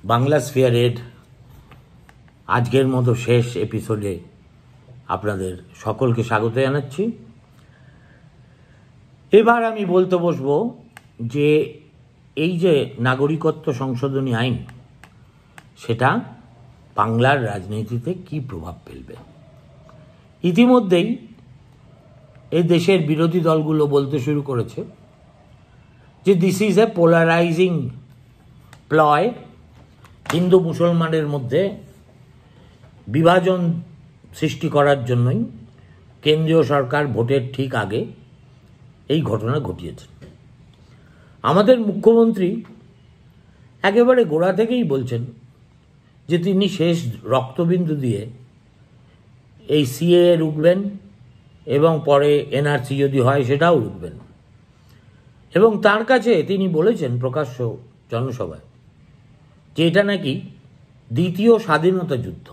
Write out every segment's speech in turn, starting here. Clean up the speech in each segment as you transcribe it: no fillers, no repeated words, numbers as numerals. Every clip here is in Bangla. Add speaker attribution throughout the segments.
Speaker 1: বাংলা স্ফিয়ারের আজকের মতো শেষ এপিসোডে আপনাদের সকলকে স্বাগত জানাচ্ছি। এবার আমি বলতে বসবো যে এই যে নাগরিকত্ব সংশোধনী আইন, সেটা বাংলার রাজনীতিতে কি প্রভাব ফেলবে। ইতিমধ্যেই এই দেশের বিরোধী দলগুলো বলতে শুরু করেছে যে this is a polarising প্লয়, Hindu মুসলমানের মধ্যে বিভাজন সৃষ্টি করার জন্যই কেন্দ্রীয় সরকার ভোটের ঠিক আগে এই ঘটনা ঘটিয়েছে। আমাদের মুখ্যমন্ত্রী একেবারে গোড়া থেকেই বলছেন যে তিনি শেষ রক্তবিন্দু দিয়ে এই সিএ রুখবেন এবং পরে এনআরসি যদি হয় সেটাও রুখবেন। এবং তার কাছে তিনি বলেছেন প্রকাশ্য জনসভায় যে এটা নাকি দ্বিতীয় স্বাধীনতা যুদ্ধ।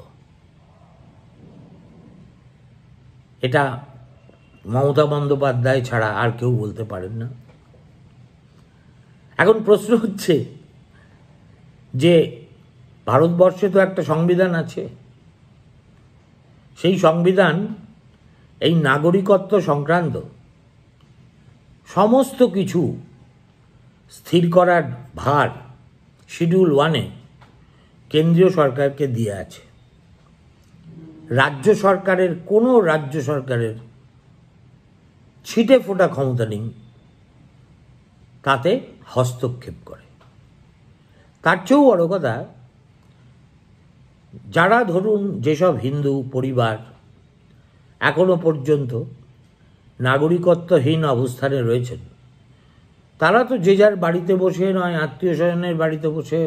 Speaker 1: এটা মমতা বন্দ্যোপাধ্যায় ছাড়া আর কেউ বলতে পারেন না। এখন প্রশ্ন হচ্ছে যে ভারতবর্ষে তো একটা সংবিধান আছে, সেই সংবিধান এই নাগরিকত্ব সংক্রান্ত সমস্ত কিছু স্থির করার ভার শিডিউল 1-এ কেন্দ্রীয় সরকারকে দিয়ে আছে। কোনো রাজ্য সরকারের ছিটে ফোটা ক্ষমতা নেই তাতে হস্তক্ষেপ করে। তার চেয়েও বড় কথা, যারা ধরুন যেসব হিন্দু পরিবার এখনো পর্যন্ত নাগরিকত্বহীন অবস্থানে রয়েছেন, তারা তো যে যার বাড়িতে বসে নয়, আত্মীয় স্বজনের বাড়িতে বসে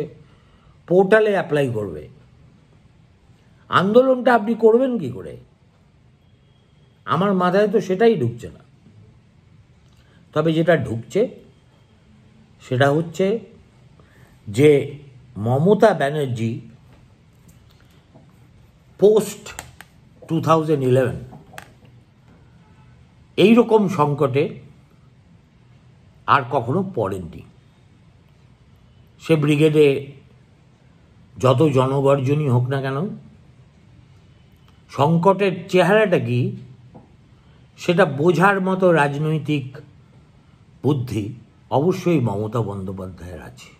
Speaker 1: পোর্টালে অ্যাপ্লাই করবে। আন্দোলনটা আপনি করবেন কি করে? আমার মাথায় তো সেটাই ঢুকছে না। তবে যেটা ঢুকছে সেটা হচ্ছে যে মমতা ব্যানার্জি পোস্ট 2011 এইরকম সংকটে আর কখনো পড়েননি। সে ব্রিগেডে যত জনগর্জনই হোক না কেন, সংকটের চেহারাটা কি সেটা বোঝার মতো রাজনৈতিক বুদ্ধি অবশ্যই মমতা বন্দ্যোপাধ্যায়ের আছে।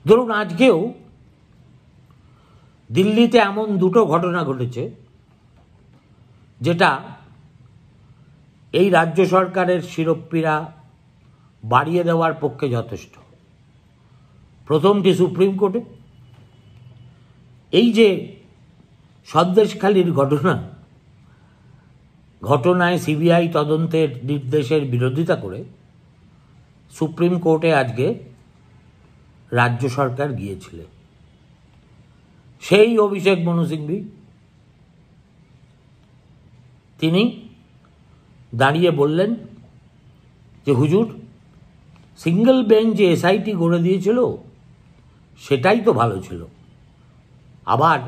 Speaker 1: ধরুন আজকেও দিল্লিতে এমন দুটো ঘটনা ঘটেছে যেটা এই রাজ্য সরকারের শিরোপীরা বাড়িয়ে দেওয়ার পক্ষে যথেষ্ট। প্রথমটি সুপ্রিম কোর্টে, এই যে সন্দেশখালির ঘটনায় সিবিআই তদন্তের নির্দেশের বিরোধিতা করে সুপ্রিম কোর্টে আজকে রাজ্য সরকার গিয়েছিল। সেই অভিষেক মনু সিংভি তিনি দাঁড়িয়ে বললেন যে হুজুর, সিঙ্গেল বেঞ্চ যে এসআইটি গড়ে দিয়েছিল সেটাই তো ভালো ছিল, আবার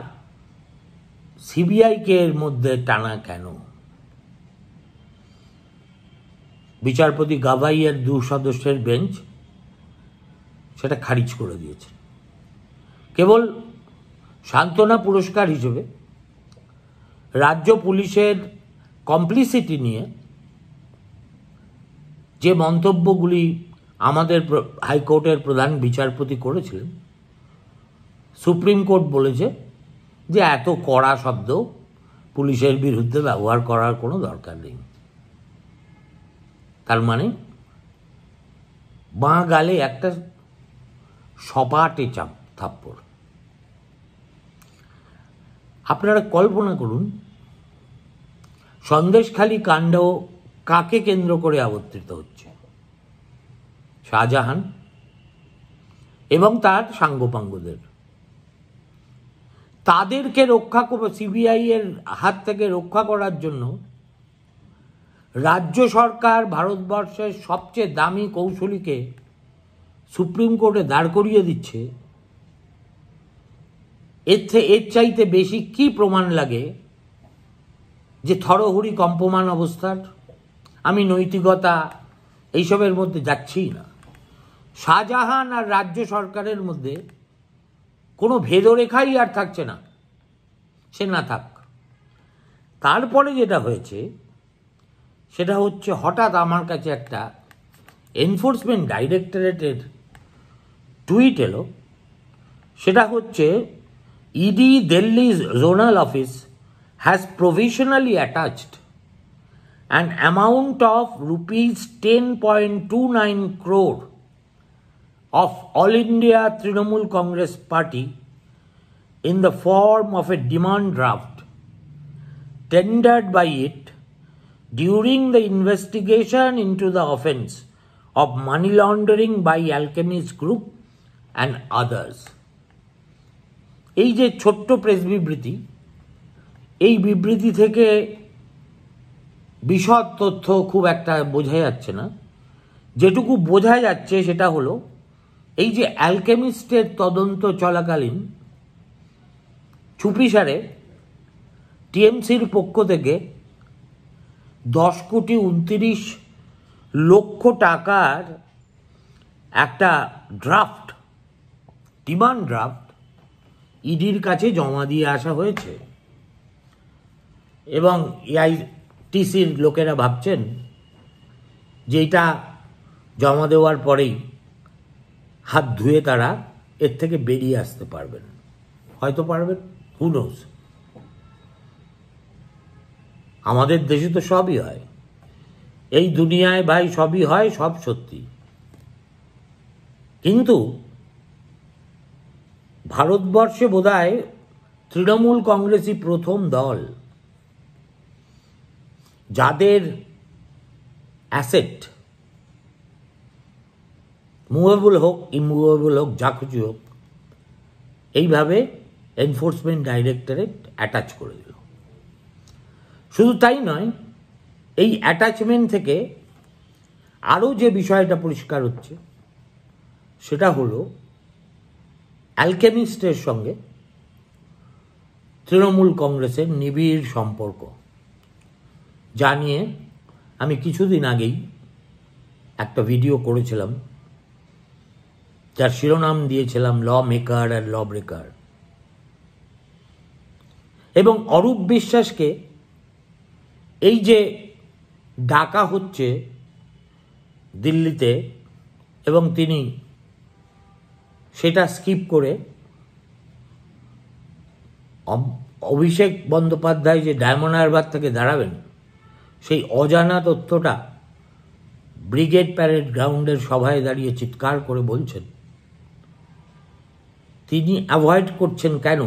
Speaker 1: সিবিআইকে এর মধ্যে টানা কেন? বিচারপতি গাভাইয়ের 2 সদস্যের বেঞ্চ সেটা খারিজ করে দিয়েছে। কেবল সান্ত্বনা পুরস্কার হিসেবে রাজ্য পুলিশের কমপ্লিসিটি নিয়ে যে মন্তব্যগুলি আমাদের হাইকোর্টের প্রধান বিচারপতি করেছিলেন, সুপ্রিম কোর্ট বলেছে যে এত কড়া শব্দ পুলিশের বিরুদ্ধে ব্যবহার করার কোনো দরকার নেই। তার মানে বাঁ গালে একটা সপাটে থাপ্পড়। আপনারা কল্পনা করুন সন্দেশখালি কাণ্ড কাকে কেন্দ্র করে আবর্তিত হচ্ছে? শাহজাহান এবং তার সাঙ্গপাঙ্গদের। তাদেরকে রক্ষা করবে, সিবিআই এর হাত থেকে রক্ষা করার জন্য রাজ্য সরকার ভারতবর্ষের সবচেয়ে দামি কৌশলীকে সুপ্রিম কোর্টে দাঁড় করিয়ে দিচ্ছে। এর চাইতে বেশি কি প্রমাণ লাগে যে থরহরি কম্পমান অবস্থার? আমি নৈতিকতা এইসবের মধ্যে যাচ্ছি না। শাহজাহান আর রাজ্য সরকারের মধ্যে কোনো ভেদরেখাই আর থাকছে না, সে না থাক। তারপরে যেটা হয়েছে সেটা হচ্ছে, হঠাৎ আমার কাছে একটা এনফোর্সমেন্ট ডাইরেক্টরেটের টুইট এলো। সেটা হচ্ছে, ED Delhi zonal office has provisionally attached an amount of rupees 10.29 crore of All India Trinamool Congress Party in the form of a demand draft tendered by it during the investigation into the offence of money laundering by Alchemist Group and others. এই যে ছোট্ট প্রেস বিবৃতি, এই বিবৃতি থেকে বিশদ তথ্য খুব একটা বোঝা যাচ্ছে না। যেটুকু বোঝা যাচ্ছে সেটা হলো, এই যে অ্যালকেমিস্টের তদন্ত চলাকালীন চুপিসারে টিএমসির পক্ষ থেকে 10,29,00,000 টাকার একটা ড্রাফট, ডিমান্ড ড্রাফট ইডির কাছে জমা দিয়ে আসা হয়েছে। এবং এআইটিসির লোকেরা ভাবছেন যে এটা জমা দেওয়ার পরেই হাত ধুয়ে তারা এর থেকে বেরিয়ে আসতে পারবেন, হয়তো পারবেন, হু নোজ। আমাদের দেশে তো সবই হয়, এই দুনিয়ায় ভাই সবই হয়, সব সত্যি। কিন্তু ভারতবর্ষে বোধহয় তৃণমূল কংগ্রেসই প্রথম দল যাদের অ্যাসেট, মুভেবল হোক ইমুভেবল হোক যা কিছু হোক, এইভাবে এনফোর্সমেন্ট ডাইরেক্টরেট অ্যাটাচ করে দিল। শুধু তাই নয়, এই অ্যাটাচমেন্ট থেকে আরও যে বিষয়টা পরিষ্কার হচ্ছে সেটা হলো, অ্যালকেমিস্টের সঙ্গে তৃণমূল কংগ্রেসের নিবিড় সম্পর্ক, যা নিয়ে আমি কিছুদিন আগেই একটা ভিডিও করেছিলাম, যার শিরোনাম দিয়েছিলাম ল মেকার আর ল ব্রেকার। এবং অরূপ বিশ্বাসকে এই যে ডাকা হচ্ছে দিল্লিতে, এবং তিনি সেটা স্কিপ করে অভিষেক বন্দ্যোপাধ্যায় যে ডায়মন্ড হারবার থেকে দাঁড়াবেন, সেই অজানা তথ্যটা ব্রিগেড প্যারেড গ্রাউন্ডের সভায় দাঁড়িয়ে চিৎকার করে বলছেন। তিনি অ্যাভয়েড করছেন কেন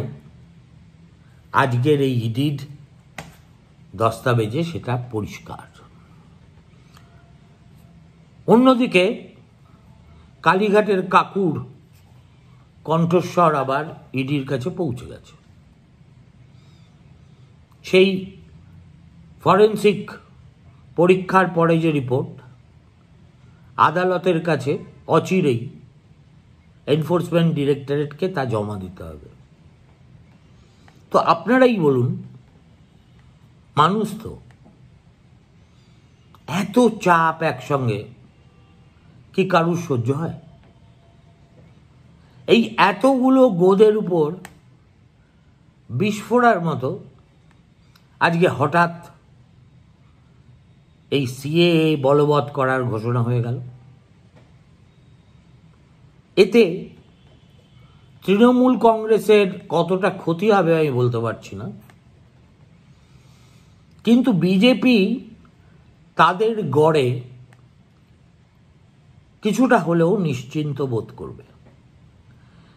Speaker 1: আজকের এই ইডিড দস্তাবেজে, সেটা পরিষ্কার। অন্যদিকে কালীঘাটের কাকুর কণ্ঠস্বর আবার ইডির কাছে পৌঁছে গেছে। সেই ফরেন্সিক পরীক্ষার পরে যে রিপোর্ট, আদালতের কাছে অচিরেই এনফোর্সমেন্ট ডিরেক্টরেটকে তা জমা দিতে হবে। তো আপনারাই বলুন, মানুষ তো এত চাপ একসঙ্গে কি কারুর সহ্য হয়? এই এতগুলো গোদের উপর বিস্ফোরার মতো আজকে হঠাৎ এই সিএএ বলবৎ করার ঘোষণা হয়ে গেল। এতে তৃণমূল কংগ্রেসের কতটা ক্ষতি হবে আমি বলতে পারছি না, কিন্তু বিজেপি তাদের গড়ে কিছুটা হলেও নিশ্চিন্ত বোধ করবে।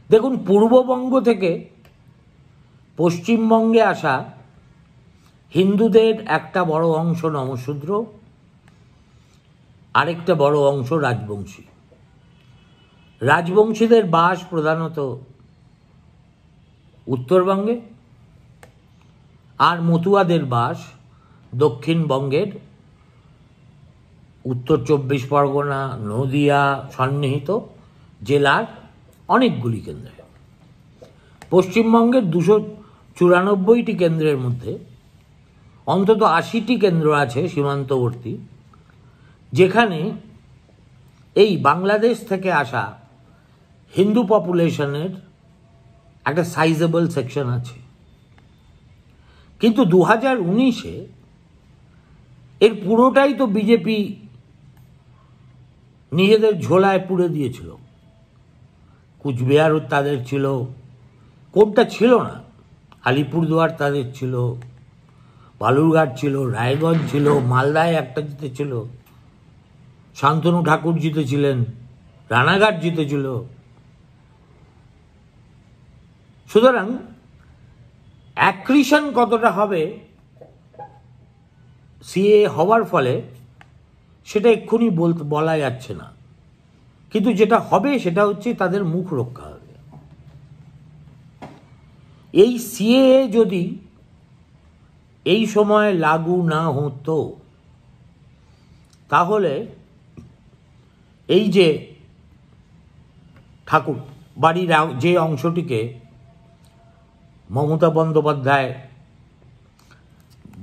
Speaker 1: দেখুন, পূর্ববঙ্গ থেকে পশ্চিমবঙ্গে আসা হিন্দুদের একটা বড় অংশ নমশূদ্র, আরেকটা বড় অংশ রাজবংশী। রাজবংশীদের বাস প্রধানত উত্তরবঙ্গে, আর মতুয়াদের বাস দক্ষিণবঙ্গের উত্তর 24 পরগনা, নদিয়া সন্নিহিত জেলার অনেকগুলি কেন্দ্রে। পশ্চিমবঙ্গের 294টি কেন্দ্রের মধ্যে অন্তত 80টি কেন্দ্র আছে সীমান্তবর্তী, যেখানে এই বাংলাদেশ থেকে আসা হিন্দু পপুলেশনের একটা সাইজেবল সেকশন আছে, কিন্তু 2019-এ এর পুরোটাই তো বিজেপি নিজেদের ঝোলায় পুড়ে দিয়েছিল। কুচবিহারও তাদের ছিল, কোনটা ছিল না, আলিপুরদুয়ার তাদের ছিল, বালুরঘাট ছিল, রায়গঞ্জ ছিল, মালদায় একটা জিতেছিল, শান্তনু ঠাকুর জিতেছিলেন, রানাঘাট জিতেছিল। সুতরাং অ্যাক্রিশন কতটা হবে সিএ হওয়ার ফলে সেটা এক্ষুনি বলা যাচ্ছে না, কিন্তু যেটা হবে সেটা হচ্ছে তাদের মুখ রক্ষা হবে। এই সিএ যদি এই সময় লাগু না হতো তাহলে এই যে ঠাকুর বাড়ির যে অংশটিকে মমতা বন্দ্যোপাধ্যায়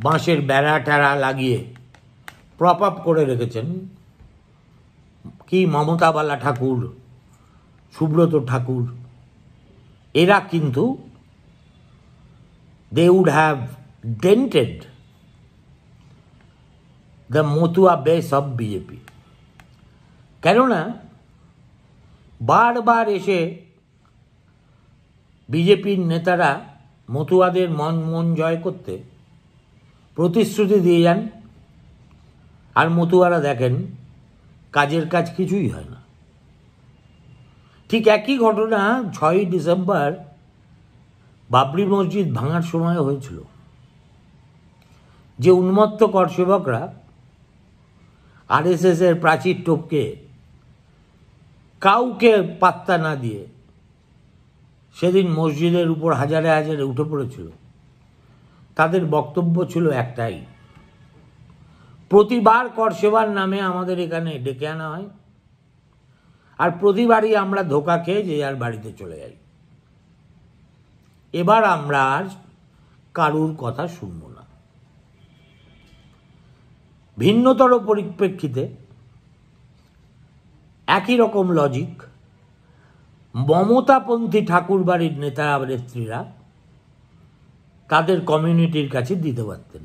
Speaker 1: বাঁশের বেড়া টেড়া লাগিয়ে প্রপ আপ করে রেখেছেন, কি মমতাবালা ঠাকুর, সুব্রত ঠাকুর, এরা কিন্তু they would have dented the Matua base of BJP. কেননা বারবার এসে বিজেপির নেতারা মতুয়াদের মন জয় করতে প্রতিশ্রুতি দিয়ে যান, আর মতুয়ারা দেখেন কাজের কাজ কিছুই হয় না। ঠিক একই ঘটনা 6ই ডিসেম্বর বাবরি মসজিদ ভাঙার সময় হয়েছিল। যে উন্মত্ত করসেবকরা আরএসএস এর প্রাচীর টপকে কাউকে পাত্তা না দিয়ে সেদিন মসজিদের উপর হাজারে হাজারে উঠে পড়েছিল, তাদের বক্তব্য ছিল একটাই, প্রতিবার করসেবার নামে আমাদের এখানে ডেকে আনা হয়, আর প্রতিবারই আমরা ধোঁকা খেয়ে যে আর বাড়িতে চলে যাই। এবার আমরা আর কারুর কথা শুনব না। ভিন্নতর পরিপ্রেক্ষিতে একই রকম লজিক মমতাপন্থী ঠাকুর বাড়ির নেতারা নেত্রীরা তাদের কমিউনিটির কাছে দিতে পারতেন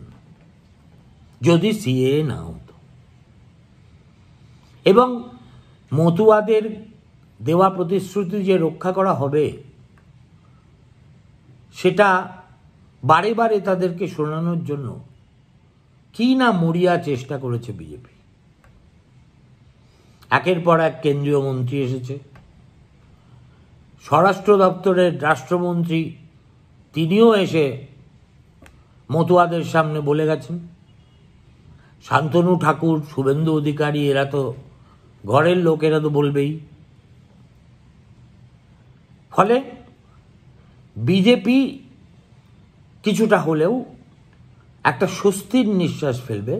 Speaker 1: যদি সিএ না হতো, এবং মতুয়াদের দেওয়া প্রতিশ্রুতি যে রক্ষা করা হবে সেটা বারে বারে তাদেরকে শোনানোর জন্য কি না মরিয়া চেষ্টা করেছে বিজেপি। একের পর এক কেন্দ্রীয় মন্ত্রী এসেছে, স্বরাষ্ট্র দপ্তরের রাষ্ট্রমন্ত্রী তিনিও এসে মতুয়াদের সামনে বলে গেছেন, শান্তনু ঠাকুর, শুভেন্দু অধিকারী, এরা তো ঘরের লোক, এরা তো বলবেই। ফলে বিজেপি কিছুটা হলেও একটা স্বস্তির নিঃশ্বাস ফেলবে।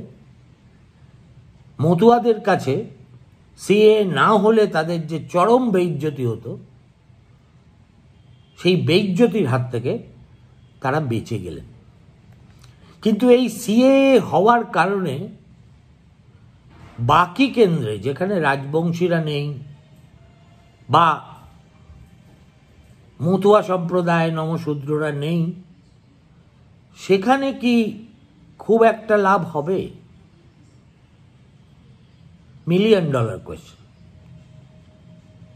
Speaker 1: মতুয়াদের কাছে সিএ না হলে তাদের যে চরম বেইজ্জতি হতো, সেই বেইজ্জতির হাত থেকে তারা বেঁচে গেলেন। কিন্তু এই সিএ হওয়ার কারণে বাকি কেন্দ্রে যেখানে রাজবংশীরা নেই বা মতুয়া সম্প্রদায় নমশূদ্ররা নেই, সেখানে কি খুব একটা লাভ হবে? $1 মিলিয়ন কোয়েশ্চেন।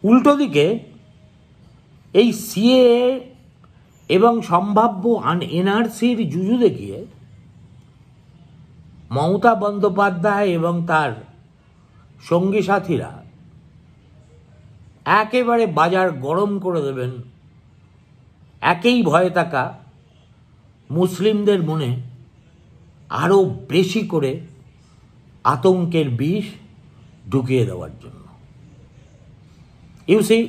Speaker 1: উল্টো দিকে এই সিএ এবং সম্ভাব্য এনআরসির জুজু দেখিয়ে মমতা বন্দ্যোপাধ্যায় এবং তার সঙ্গী সাথীরা একেবারে বাজার গরম করে দেবেন, একেই ভয়ে থাকা মুসলিমদের মনে আরও বেশি করে আতঙ্কের বিষ ঢুকিয়ে দেওয়ার জন্য। ইউসি,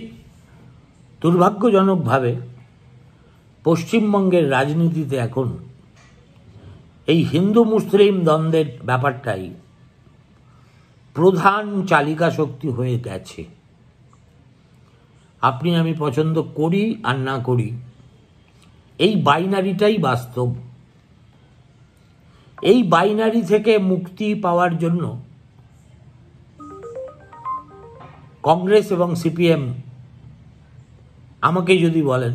Speaker 1: দুর্ভাগ্যজনকভাবে পশ্চিমবঙ্গের রাজনীতিতে এখন এই হিন্দু মুসলিম দ্বন্দ্বের ব্যাপারটাই প্রধান চালিকা শক্তি হয়ে গেছে। আপনি আমি পছন্দ করি আর না করি, এই বাইনারিটাই বাস্তব। এই বাইনারি থেকে মুক্তি পাওয়ার জন্য কংগ্রেস এবং সিপিএম, আমাকে যদি বলেন,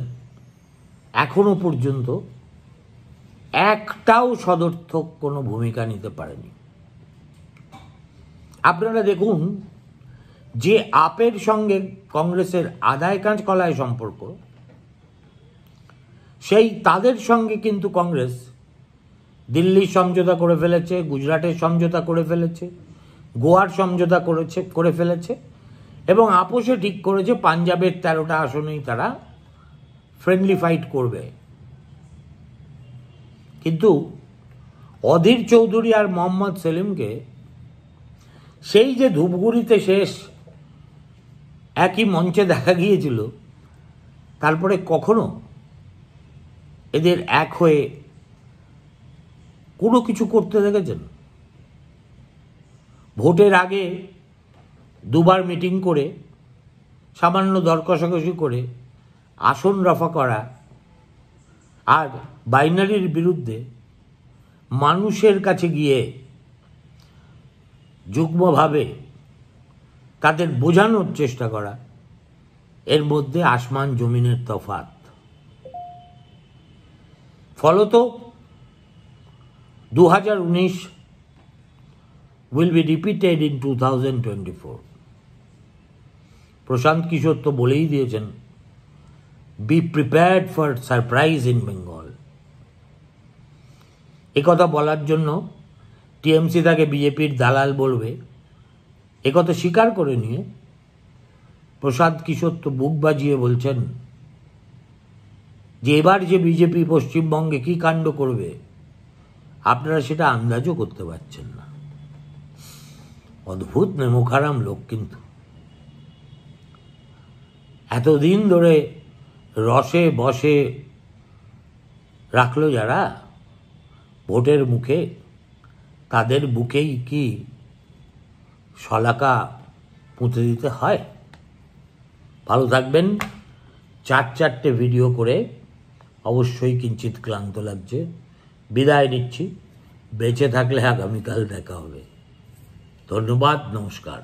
Speaker 1: এখনো পর্যন্ত একটাও সদর্থক কোনো ভূমিকা নিতে পারেনি। আপনারা দেখুন, যে আপের সঙ্গে কংগ্রেসের আদায় কাঁচ কলায় সম্পর্ক, সেই তাদের সঙ্গে কিন্তু কংগ্রেস দিল্লির সমঝোতা করে ফেলেছে, গুজরাটের সমঝোতা করে ফেলেছে, গোয়ার সমঝোতা করে ফেলেছে, এবং আপোষে ঠিক করেছে পাঞ্জাবের 13টা আসনেই তারা ফ্রেন্ডলি ফাইট করবে। কিন্তু অধীর চৌধুরী আর মোহাম্মদ সেলিমকে সেই যে ধূপগুড়িতে শেষ একই মঞ্চে দেখা গিয়েছিল, তারপরে কখনো এদের এক হয়ে কোনো কিছু করতে দেখেছেন? ভোটের আগে দুবার মিটিং করে সামান্য দর কষাকষি করে আসন রফা করা, আর বাইনারির বিরুদ্ধে মানুষের কাছে গিয়ে যুগ্মভাবে তাদের বোঝানোর চেষ্টা করা, এর মধ্যে আসমান জমিনের তফাৎ। ফলত 2019 will be repeated in 2024. Prashant Kishor তো বলেই দিয়েছেন, be prepared for surprise in Bengal. একথা বলার জন্য টিএমসি তাকে বিজেপির দালাল বলবে, একথা স্বীকার করে নিয়ে প্রশান্ত কিশোর তো বুক বাজিয়ে বলছেন যে এবার যে বিজেপি পশ্চিমবঙ্গে কি কাণ্ড করবে আপনারা সেটা আন্দাজও করতে পারছেন না। অদ্ভুত নেমুখারাম লোক। কিন্তু এতদিন ধরে রসে বসে রাখলো যারা ভোটের মুখে, তাদের বুকেই কি শলাকা পুঁতে দিতে হয়? ভালো থাকবেন। 4 ভিডিও করে অবশ্যই কিঞ্চিত ক্লান্ত লাগছে। বিদায় নিচ্ছি। বেঁচে থাকলে আগামীকাল দেখা হবে। ধন্যবাদ, নমস্কার।